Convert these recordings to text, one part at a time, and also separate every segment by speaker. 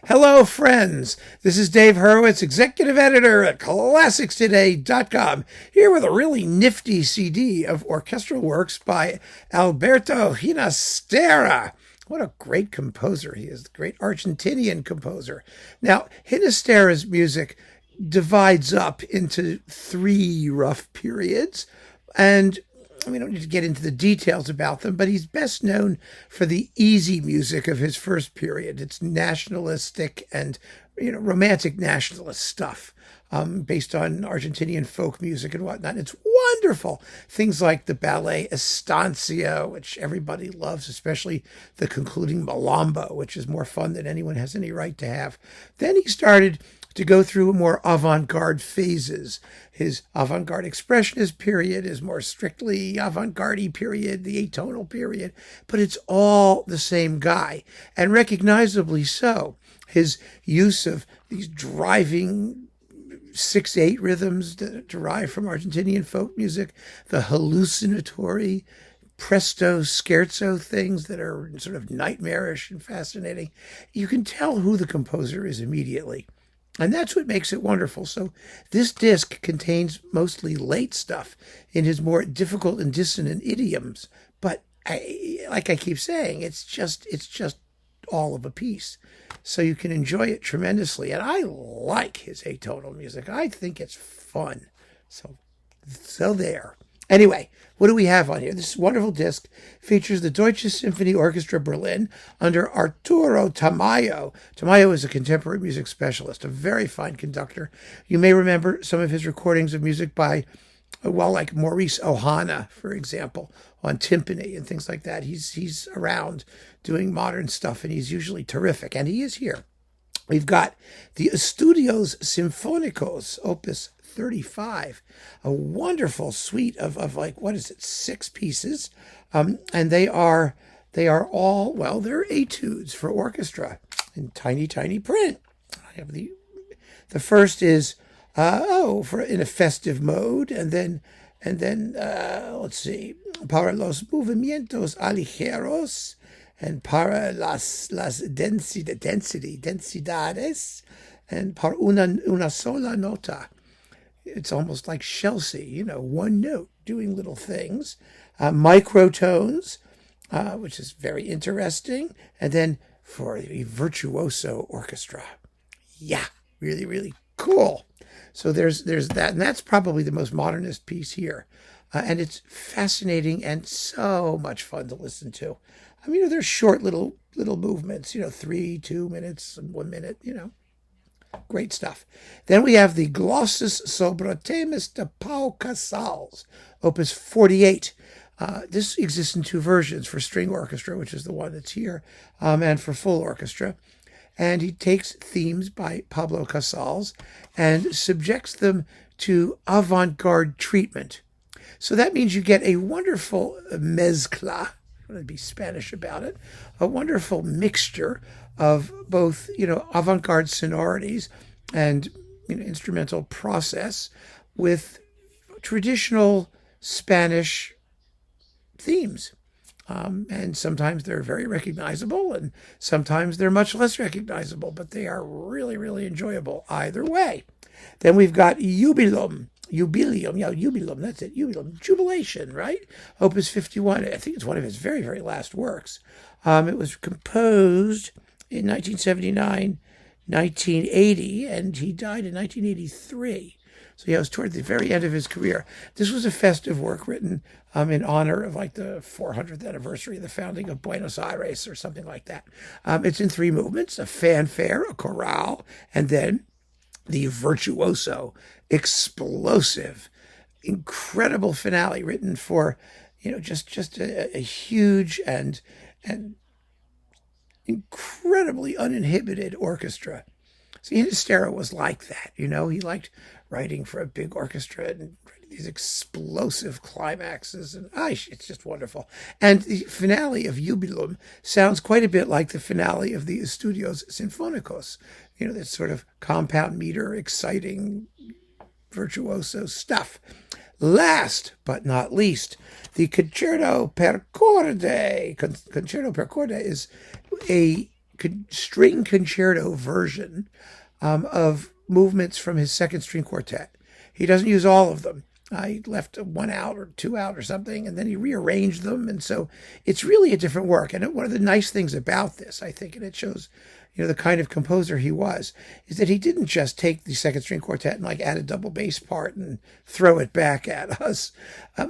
Speaker 1: Hello, friends. This is Dave Hurwitz, executive editor at ClassicsToday.com, here with a really nifty CD of orchestral works by Alberto Ginastera. What a great composer he is, the great Argentinian composer. Now, Ginastera's music divides up into three rough periods, and we don't need to get into the details about them, but he's best known for the easy music of his first period. It's nationalistic and, romantic nationalist stuff, based on Argentinian folk music and whatnot. It's wonderful. Things like the ballet Estancia, which everybody loves, especially the concluding Malombo, which is more fun than anyone has any right to have. Then he started to go through more avant-garde phases. His avant-garde expressionist period is more strictly avant-garde period, the atonal period, but it's all the same guy, and recognizably so. His use of these driving 6/8 rhythms that derive from Argentinian folk music, the hallucinatory presto scherzo things that are sort of nightmarish and fascinating. You can tell who the composer is immediately. And that's what makes it wonderful. So this disc contains mostly late stuff in his more difficult and dissonant idioms. But like I keep saying, it's just all of a piece. So you can enjoy it tremendously. And I like his atonal music. I think it's fun. So there. Anyway, what do we have on here? This wonderful disc features the Deutsches Symphonie-Orchester Berlin under Arturo Tamayo. Tamayo is a contemporary music specialist, a very fine conductor. You may remember some of his recordings of music by, like Maurice Ohana, for example, on timpani and things like that. He's around doing modern stuff, and he's usually terrific, and he is here. We've got the Estudios Sinfónicos, opus 35, a wonderful suite of 6 pieces, and they are all, they're etudes for orchestra in tiny print. I have the first is in a festive mode, and then let's see, para los movimientos aligeros and para las densidades and para una sola nota. It's almost like Chelsea, one note, doing little things. Microtones, which is very interesting. And then for the virtuoso orchestra. Yeah, really, really cool. So there's that. And that's probably the most modernist piece here. And it's fascinating and so much fun to listen to. I mean, there's short little movements, 3, 2 minutes, and 1 minute, Great stuff. Then we have the Glossus sobre temes de Pau Casals, opus 48. This exists in 2 versions, for string orchestra, which is the one that's here, and for full orchestra. And he takes themes by Pablo Casals and subjects them to avant-garde treatment. So that means you get a wonderful mezcla, I'm going to be Spanish about it, a wonderful mixture of both, avant-garde sonorities and instrumental process with traditional Spanish themes. And sometimes they're very recognizable, and sometimes they're much less recognizable, but they are really, really enjoyable either way. Then we've got Ubilum, that's it, Ubilum, Jubilation, right? Opus 51, I think it's one of his very, very last works. It was composed in 1979, 1980, and he died in 1983. So it was toward the very end of his career. This was a festive work written in honor of the 400th anniversary of the founding of Buenos Aires or something like that. It's in 3 movements, a fanfare, a chorale, and then the virtuoso, explosive, incredible finale written for, just a huge and incredibly uninhibited orchestra. See, Ginastera was like that, He liked writing for a big orchestra and these explosive climaxes, and it's just wonderful. And the finale of Iubilim sounds quite a bit like the finale of the Estudios sinfónicos, that sort of compound meter, exciting, virtuoso stuff. Last but not least, the Concerto per corde. Concerto per corde is a string concerto version of movements from his second string quartet. He doesn't use all of them. He left one out or two out or something, and then he rearranged them. And so it's really a different work. And one of the nice things about this, I think, and it shows, the kind of composer he was, is that he didn't just take the second string quartet and add a double bass part and throw it back at us.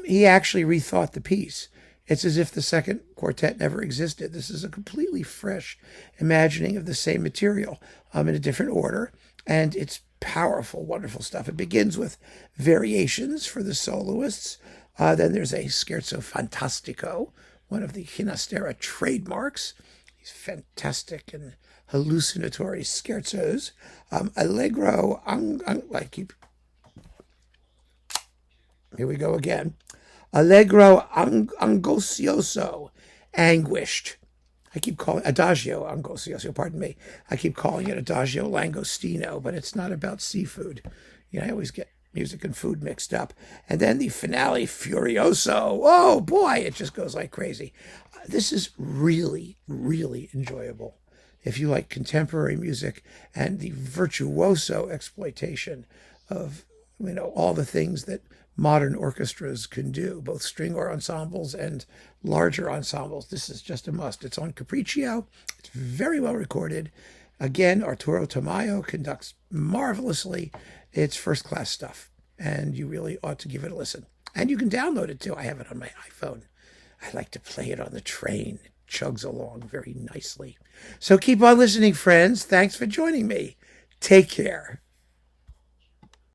Speaker 1: He actually rethought the piece. It's as if the second quartet never existed. This is a completely fresh imagining of the same material in a different order. And it's powerful, wonderful stuff. It begins with variations for the soloists. Then there's a scherzo fantastico, one of the Ginastera trademarks. These fantastic and hallucinatory scherzos. Allegro, here we go again. Allegro angoscioso, anguished. I keep calling Adagio angoscioso, pardon me. I keep calling it Adagio langostino, but it's not about seafood. I always get music and food mixed up. And then the finale, furioso. Oh boy, it just goes like crazy. This is really, really enjoyable. If you like contemporary music and the virtuoso exploitation of, all the things that modern orchestras can do, both string or ensembles and larger ensembles. This is just a must. It's on Capriccio. It's very well recorded. Again, Arturo Tamayo conducts marvelously. It's first-class stuff, and you really ought to give it a listen. And you can download it, too. I have it on my iPhone. I like to play it on the train. It chugs along very nicely. So keep on listening, friends. Thanks for joining me. Take care.